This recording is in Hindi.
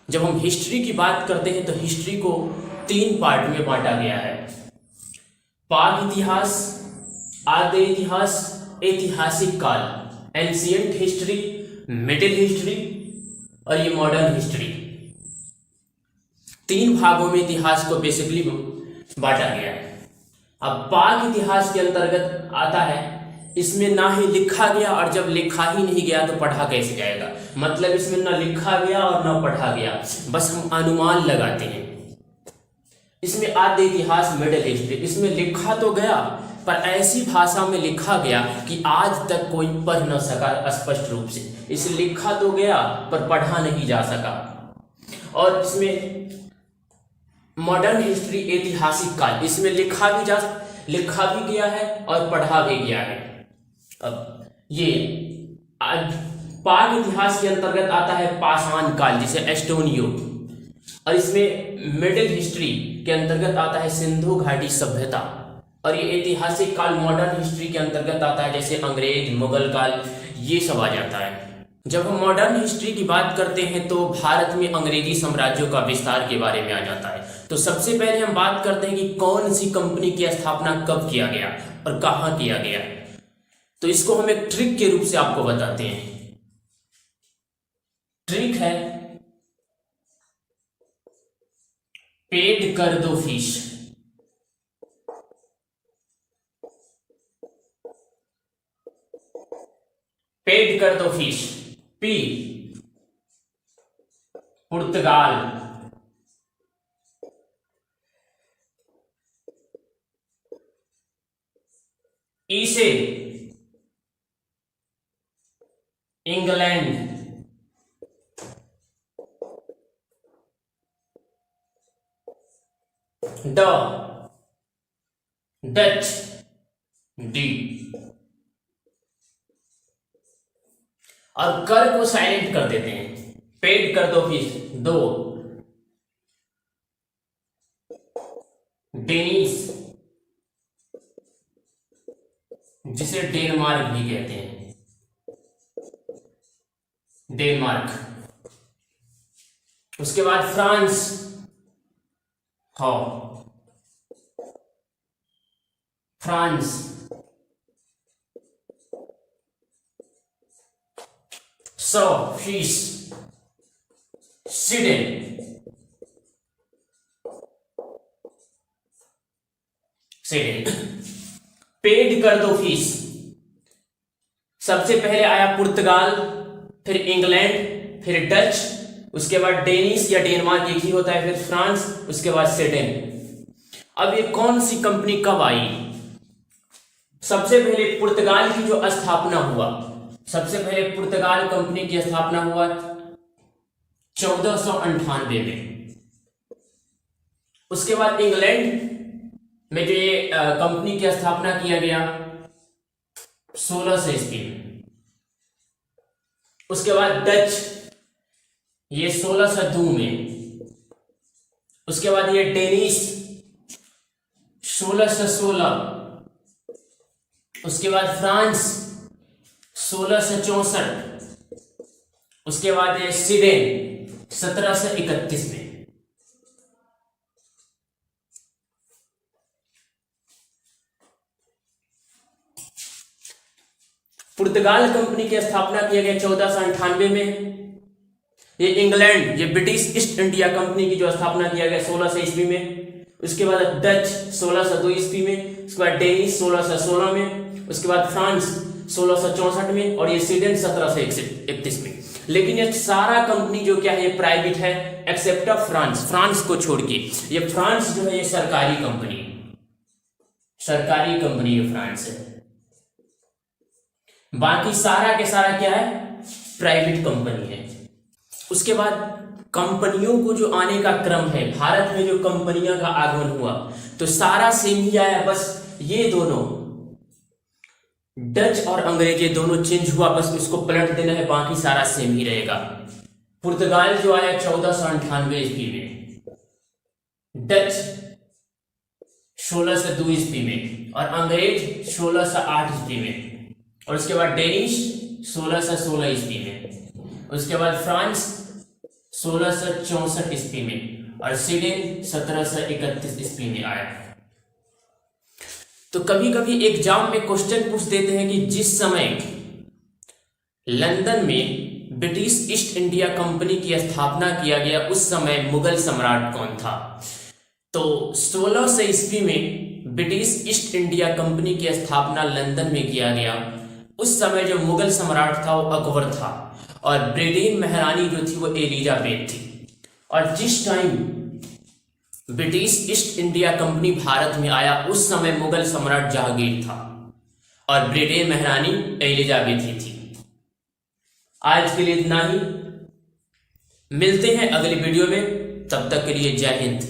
जब हम हिस्ट्री की बात करते हैं तो हिस्ट्री को 3 पार्ट में बांटा गया है। पाक इतिहास, आद्य इतिहास, ऐतिहासिक काल, एंशिएंट हिस्ट्री, मिडिल हिस्ट्री और ये मॉडर्न हिस्ट्री। 3 भागों में इतिहास को बेसिकली बांटा गया है। अब पाक इतिहास के अंतर्गत आता है, इसमें ना ही लिखा गया और जब लिखा ही नहीं गया तो पढ़ा कैसे जाएगा। मतलब इसमें ना लिखा गया और ना पढ़ा गया, बस हम अनुमान लगाते हैं। इसमें आद्य इतिहास, मिडिल हिस्ट्री, इसमें लिखा तो गया पर ऐसी भाषा में लिखा गया कि आज तक कोई पढ़ न सका स्पष्ट रूप से। इसे लिखा तो गया पर पढ़ा नहीं जा सका। और इसमें मॉडर्न हिस्ट्री, ऐतिहासिक काल, इसमें लिखा भी गया है और पढ़ा भी गया है। अब ये पाक इतिहास के अंतर्गत आता है पाषाण काल, जिसे एस्टोन युग, और इसमें मिडिल हिस्ट्री के अंतर्गत आता है सिंधु घाटी सभ्यता, और ये ऐतिहासिक काल मॉडर्न हिस्ट्री के अंतर्गत आता है, जैसे अंग्रेज, मुगल काल, ये सब आ जाता है। जब हम मॉडर्न हिस्ट्री की बात करते हैं तो भारत में अंग्रेजी साम्राज्यों का विस्तार के बारे में आ जाता है। तो सबसे पहले हम बात करते हैं कि कौन सी कंपनी की स्थापना कब किया गया और कहां किया गया। तो इसको हम एक ट्रिक के रूप से आपको बताते हैं। ट्रिक है पेड कर दो फीस। पेड कर दो फीस। पी पुर्तगाल, ई से इंग्लैंड, ड डच, डी, और कर को साइलेंट कर देते हैं। पेड कर दो फीस, 2 डेनिस, जिसे डेनमार्क भी कहते हैं, डेनमार्क। उसके बाद France, France, fees, Sweden, paid कर दो फीस। सबसे पहले आया पुर्तगाल, फिर इंग्लैंड, फिर डच, उसके बाद डेनिस या डेनमार्क एक ही होता है, फिर फ्रांस, उसके बाद स्वीडन। अब ये कौन सी कंपनी कब आई? सबसे पहले पुर्तगाल की जो स्थापना हुआ, सबसे पहले पुर्तगाल कंपनी की स्थापना हुआ 1498 में। उसके बाद इंग्लैंड में जो ये कंपनी की स्थापना किया गया 1600 ईस्वी में। उसके बाद डच, ये 1602 में। उसके बाद ये डेनिस 1616। उसके बाद फ्रांस 1664। उसके बाद ये स्वीडन 1731 में। पुर्तगाल कंपनी की स्थापना किया गया 1498 में। ये इंग्लैंड, ये ब्रिटिश ईस्ट इंडिया कंपनी की जो स्थापना किया गया 1600 ईस्वी में। उसके बाद डच 1602 ईस्वी में। उसके बाद डेनिस 1616 में। उसके बाद फ्रांस 1664 में, और ये स्वीडन 1731 में। लेकिन ये सारा कंपनी जो क्या है, ये प्राइवेट है, एक्सेप्ट ऑफ फ्रांस, फ्रांस को छोड़ के। ये फ्रांस जो है ये सरकारी कंपनी है, फ्रांस है। बाकी सारा के सारा क्या है, प्राइवेट कंपनी है। उसके बाद कंपनियों को जो आने का क्रम है, भारत में जो कंपनियों का आगमन हुआ तो सारा सेम ही आया, बस ये दोनों डच और अंग्रेज, ये दोनों चेंज हुआ, बस इसको पलट देना है, बाकी सारा सेम ही रहेगा। पुर्तगाल जो आया 1498 ईस्वी में, डच 1602 ईस्वी में, और अंग्रेज 1608 ईस्वी में। और उसके बाद डेनिश 1616 ईस्वी में। उसके बाद फ्रांस 1664 ईस्वी में और स्वीडन 1731 ईस्वी में आया। तो कभी कभी एग्जाम में क्वेश्चन पूछ देते हैं कि जिस समय लंदन में ब्रिटिश ईस्ट इंडिया कंपनी की स्थापना किया गया उस समय मुगल सम्राट कौन था। तो 1600 ईस्वी में ब्रिटिश ईस्ट इंडिया कंपनी की स्थापना लंदन में किया गया। उस समय जो मुगल सम्राट था वो अकबर था और ब्रिटेन महारानी जो थी वो एलिजाबेथ थी। और जिस time British east India company Bharat में आया उस समय मुगल सम्राट जहांगीर था और ब्रिटेन महारानी एलिजाबेथ ही थी। आज के लिए इतना ही, मिलते हैं अगली वीडियो में, तब तक के लिए जय हिंद।